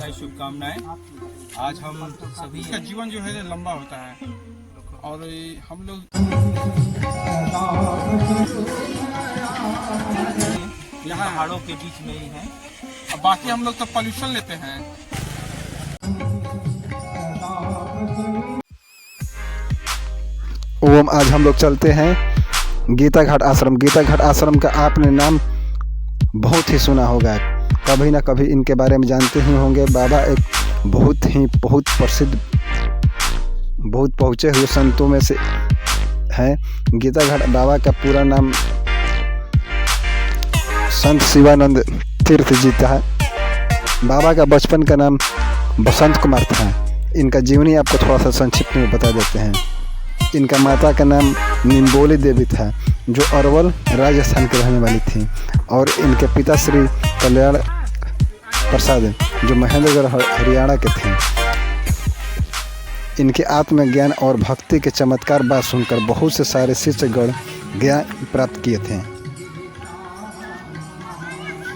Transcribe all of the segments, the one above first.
बधाई शुभकामनाएं। आज हम सभी का जीवन जो है लंबा होता है और हम लोग यहाँ पहाड़ों के बीच में ही हैं। अब बाकी हम लोग तो पॉल्यूशन लेते हैं। ओम आज हम लोग चलते हैं गीता घाट आश्रम। गीता घाट आश्रम का आपने नाम बहुत ही सुना होगा, कभी ना कभी इनके बारे में जानते ही होंगे। बाबा एक बहुत प्रसिद्ध, बहुत पहुँचे हुए संतों में से हैं। गीता घाट बाबा का पूरा नाम संत शिवानंद तीर्थ जी था। बाबा का बचपन का नाम बसंत कुमार था। इनका जीवनी आपको थोड़ा सा संक्षिप्त में बता देते हैं। इनका माता का नाम निम्बोली देवी था, जो अरवल राजस्थान के रहने वाली थी, और इनके पिता श्री कल्याण प्रसाद जो महेंद्रगढ़ हरियाणा के थे। इनके आत्मज्ञान और भक्ति के चमत्कार बात सुनकर बहुत से सारे शिष्यगण ज्ञान प्राप्त किए थे।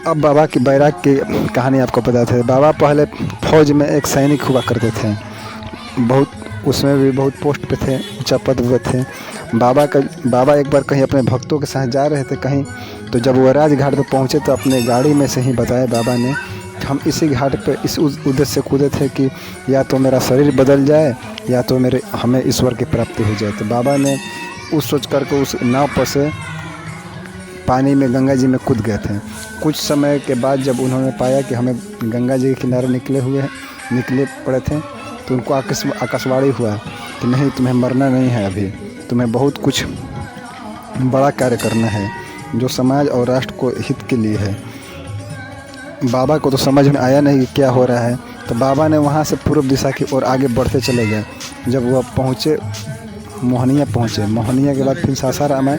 अब बाबा की बैराग की कहानी आपको पता है। बाबा पहले फौज में एक सैनिक हुआ करते थे, उसमें भी बहुत पोस्ट पे थे, ऊंचा पद पे थे। बाबा एक बार कहीं अपने भक्तों के साथ जा रहे थे कहीं, तो जब वो राजघाट पे पहुंचे तो अपने गाड़ी में से ही बताया बाबा ने कि हम इसी घाट पे इस उद्देश्य से कूदे थे कि या तो मेरा शरीर बदल जाए या तो हमें ईश्वर की प्राप्ति हो जाए। तो बाबा ने उस सोच करके उस नाव पर से पानी में गंगा जी में कूद गए थे। कुछ समय के बाद जब उन्होंने पाया कि हमें गंगा जी के किनारे निकले पड़े थे, तो उनको आकाशवाणी हुआ कि नहीं, तुम्हें मरना नहीं है, अभी तुम्हें बहुत कुछ बड़ा कार्य करना है जो समाज और राष्ट्र को हित के लिए है। बाबा को तो समझ में आया नहीं कि क्या हो रहा है, तो बाबा ने वहाँ से पूर्व दिशा की ओर आगे बढ़ते चले गए। जब वह पहुँचे मोहनिया पहुँचे, मोहनिया के बाद फिर सासाराम आए,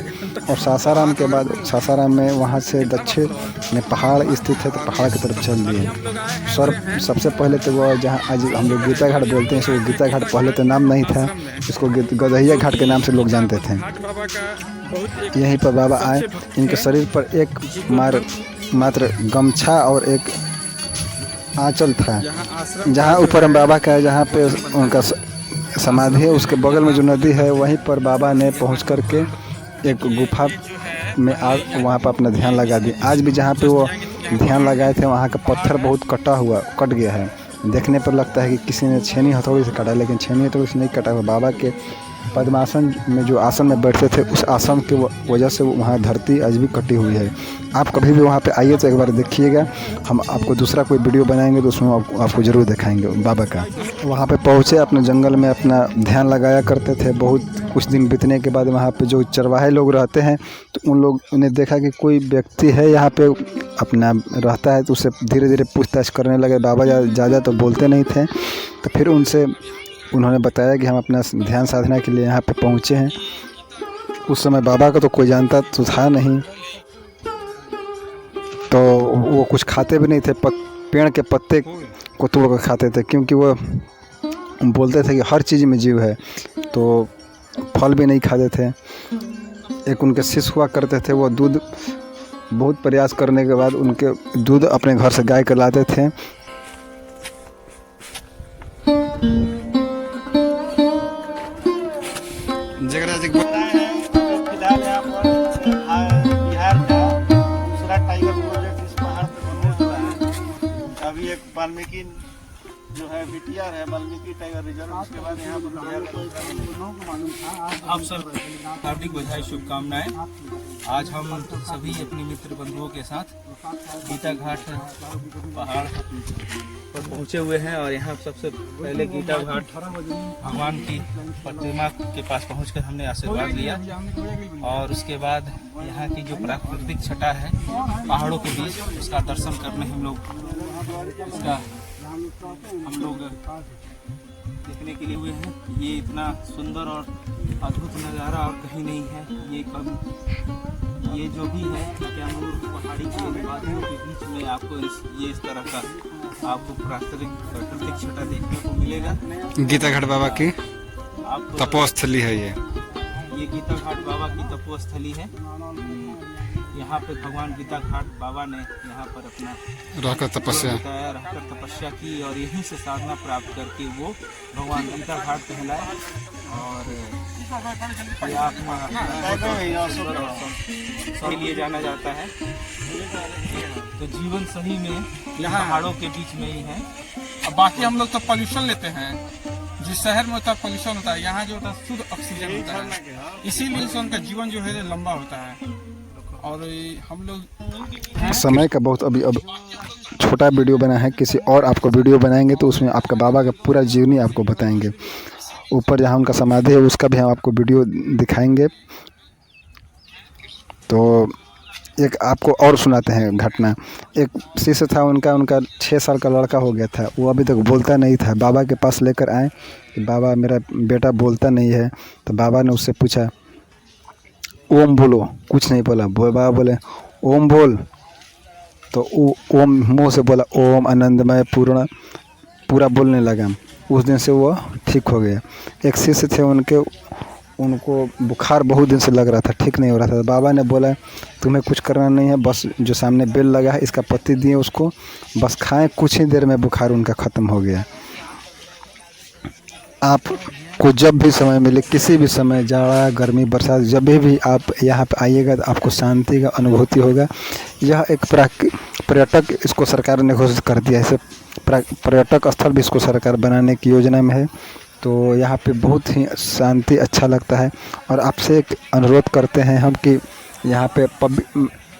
और सासाराम में वहाँ से दक्षिण में पहाड़ स्थित है, तो पहाड़ की तरफ चल दिए। सबसे पहले तो वो जहाँ आज हम लोग गीता घाट बोलते हैं, सो गीता घाट पहले तो नाम नहीं था, इसको गदहिया घाट के नाम से लोग जानते थे। यहीं पर बाबा आए। इनके शरीर पर एक मात्र गमछा और एक आंचल था। जहाँ ऊपर हम बाबा का है, जहाँ पे उनका समाधि है, उसके बगल में जो नदी है, वहीं पर बाबा ने पहुँच करके एक गुफा में वहाँ पर अपना ध्यान लगा दिया। आज भी जहाँ पे वो ध्यान लगाए थे, वहाँ का पत्थर बहुत कट गया है। देखने पर लगता है कि किसी ने छेनी हथौड़ी से काटा, लेकिन छेनी हथौड़ी से नहीं कटा हुआ। बाबा के पद्मासन में जो आसन में बैठते थे, उस आसन की वजह से वहाँ धरती आज भी कटी हुई है। आप कभी भी वहाँ पे आइए तो एक बार देखिएगा। हम आपको दूसरा कोई वीडियो बनाएंगे तो उसमें आपको ज़रूर दिखाएंगे बाबा का। वहाँ पे पहुँचे, अपने जंगल में अपना ध्यान लगाया करते थे। बहुत कुछ दिन बीतने के बाद वहाँ पे जो चरवाहे लोग रहते हैं, तो उन्हें देखा कि कोई व्यक्ति है यहाँ पे अपना रहता है, तो उसे धीरे धीरे पूछताछ करने लगे। बाबा ज़्यादा तो बोलते नहीं थे, तो फिर उन्होंने बताया कि हम अपना ध्यान साधना के लिए यहाँ पे पहुँचे हैं। उस समय बाबा को तो कोई जानता तो था नहीं, तो वो कुछ खाते भी नहीं थे, पेड़ के पत्ते को तोड़ कर खाते थे, क्योंकि वो बोलते थे कि हर चीज़ में जीव है, तो फल भी नहीं खाते थे। एक उनके शिष्य हुआ करते थे, वो दूध बहुत प्रयास करने के बाद उनके दूध अपने घर से गाय कर लाते थे। अभी एक वाल्मीकि जो है बीटीआर है, वाल्मीकि टाइगर रिजर्व, उसके बाद यहाँ आप सब हार्दिक बधाई शुभकामनाएं। आज हम सभी अपने मित्र बंधुओं के साथ गीता घाट पहाड़ पर पहुँचे हुए हैं, और यहाँ सबसे पहले गीता घाट भगवान की प्रतिमा के पास पहुंचकर हमने आशीर्वाद लिया, और उसके बाद यहाँ की जो प्राकृतिक छटा है पहाड़ों के बीच, उसका दर्शन करने हम लोग देखने के लिए हुए हैं। ये इतना सुंदर और अद्भुत नज़ारा और कहीं नहीं है। ये जो भी है कैमूर पहाड़ी के वादियों के बीच में आपको इस तरह का आपको प्राकृतिक छटा देखने को मिलेगा। गीता घाट बाबा की तपोस्थली है। ये गीता घाट बाबा की तपोस्थली है। यहाँ पे भगवान गीता घाट बाबा ने यहाँ पर अपना रहकर तपस्या बताया, रहकर तपस्या की और यहीं से साधना प्राप्त करके वो भगवान गीता घाट कहलाए। और ये आप के लिए जाना जाता है। तो जीवन सही में यहाँ पहाड़ों के बीच में ही है। अब बाकी हम लोग तो पोल्यूशन लेते हैं, जिस शहर में होता है पोल्यूशन होता है, यहाँ जो होता है शुद्ध ऑक्सीजन होता है, इसीलिए से उनका जीवन जो है लंबा होता है। और हम लोग समय का बहुत अभी अब छोटा वीडियो बना है, किसी और आपको वीडियो बनाएंगे तो उसमें आपका बाबा का पूरा जीवनी आपको बताएंगे। ऊपर जहाँ उनका समाधि है उसका भी हम आपको वीडियो दिखाएंगे। तो एक आपको और सुनाते हैं घटना। एक शिष्य था उनका 6 साल का लड़का हो गया था, वो अभी तक बोलता नहीं था। बाबा के पास लेकर आए कि बाबा मेरा बेटा बोलता नहीं है। तो बाबा ने उससे पूछा ओम बोलो, कुछ नहीं बोला। बाबा बोले ओम बोल, तो ओम मुँह से बोला ओम आनंदमय पूरा बोलने लगा। उस दिन से वो ठीक हो गया। एक शिष्य थे उनको बुखार बहुत दिन से लग रहा था, ठीक नहीं हो रहा था। तो बाबा ने बोला तुम्हें कुछ करना नहीं है, बस जो सामने बेल लगा है इसका पत्ती दिए उसको, बस खाएं, कुछ ही देर में बुखार उनका ख़त्म हो गया। आपको जब भी समय मिले, किसी भी समय, जाड़ा गर्मी बरसात, जब भी आप यहाँ पे आइएगा तो आपको शांति का अनुभूति होगा। यह एक पर्यटक, इसको सरकार ने घोषित कर दिया है, पर्यटक स्थल भी इसको सरकार बनाने की योजना में है। तो यहाँ पे बहुत ही शांति अच्छा लगता है। और आपसे एक अनुरोध करते हैं हम कि यहाँ पे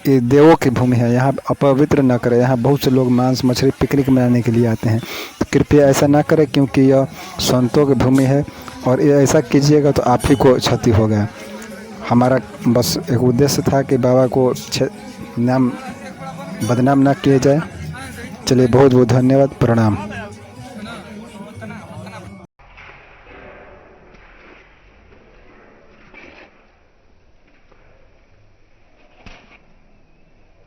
ये देवों की भूमि है, यहाँ अपवित्र ना करें। यहाँ बहुत से लोग मांस मछली पिकनिक मनाने के लिए आते हैं, तो कृपया ऐसा ना करें, क्योंकि यह संतों की भूमि है और ये ऐसा कीजिएगा तो आप ही को क्षति होगा। हमारा बस एक उद्देश्य था कि बाबा को बदनाम ना किया जाए। चलिए, बहुत बहुत धन्यवाद, प्रणाम।